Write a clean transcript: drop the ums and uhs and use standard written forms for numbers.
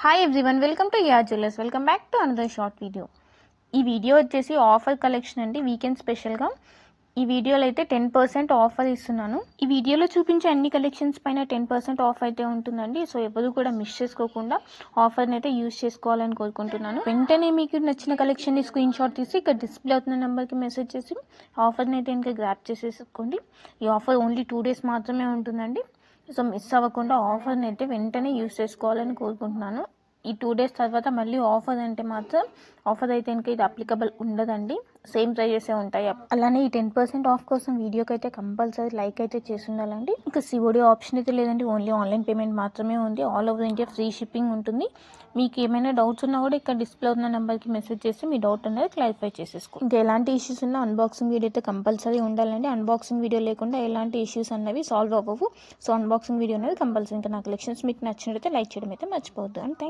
Hi everyone, welcome to yeah jewellers. Welcome back to another short video. ఈ video వచ్చేసి offer collection అండి, weekend స్పెషల్గా. ఈ వీడియోలో అయితే 10% ఆఫర్ ఇస్తున్నాను. ఈ వీడియోలో చూపించే అన్ని కలెక్షన్స్ పైన 10% ఆఫ్ అయితే ఉంటుందండి. సో ఎవరు కూడా మిస్ చేసుకోకుండా ఆఫర్ని అయితే యూజ్ చేసుకోవాలని కోరుకుంటున్నాను. వెంటనే మీకు నచ్చిన కలెక్షన్ని స్క్రీన్ షాట్ తీసి ఇక్కడ డిస్ప్లే అవుతున్న నెంబర్కి మెసేజ్ చేసి ఆఫర్ని అయితే ఇంకా గ్రాప్ చేసేసుకోండి. ఈ ఆఫర్ ఓన్లీ 2 days మాత్రమే ఉంటుందండి. సో మిస్ అవ్వకుండా ఆఫర్ని అయితే వెంటనే యూజ్ చేసుకోవాలని కోరుకుంటున్నాను. ఈ 2 days తర్వాత మళ్ళీ ఆఫర్ అంటే మాత్రం ఆఫర్ అయితే ఇంకా ఇది అప్లికబుల్ ఉండదండి. సేమ్ ప్రైజెసే ఉంటాయి. అలానే ఈ 10% ఆఫ్ కోసం వీడియోకి అయితే కంపల్సరీ లైక్ అయితే చేసి ఉండాలండి. ఇంకా సిఓడి ఆప్షన్ అయితే లేదండి, ఓన్లీ ఆన్లైన్ పేమెంట్ మాత్రమే ఉంది. All over India free shipping ఉంటుంది. మీకు ఏమైనా డౌట్స్ ఉన్నా కూడా ఇక్కడ డిస్ప్లే అవుతున్న నెంబర్కి మెసేజ్ చేసి మీ డౌట్ అనేది క్లారిఫై చేసేసుకో. ఇంకా ఎలాంటి ఇష్యూస్ ఉన్నా అన్బాక్సింగ్ వీడియో అయితే కంపల్సరీ ఉండాలండి. అన్బాక్సింగ్ వీడియో లేకుండా ఎలాంటి ఇష్యూస్ అన్నవి సాల్వ్ అవ్వవు. సో అన్బాక్సింగ్ వీడియో అనేది కంపల్సరీ. ఇంకా నా కలెక్షన్స్ మీకు నచ్చినట్లయితే లైక్ చేయడం అయితే మర్చిపోవద్దు. And thank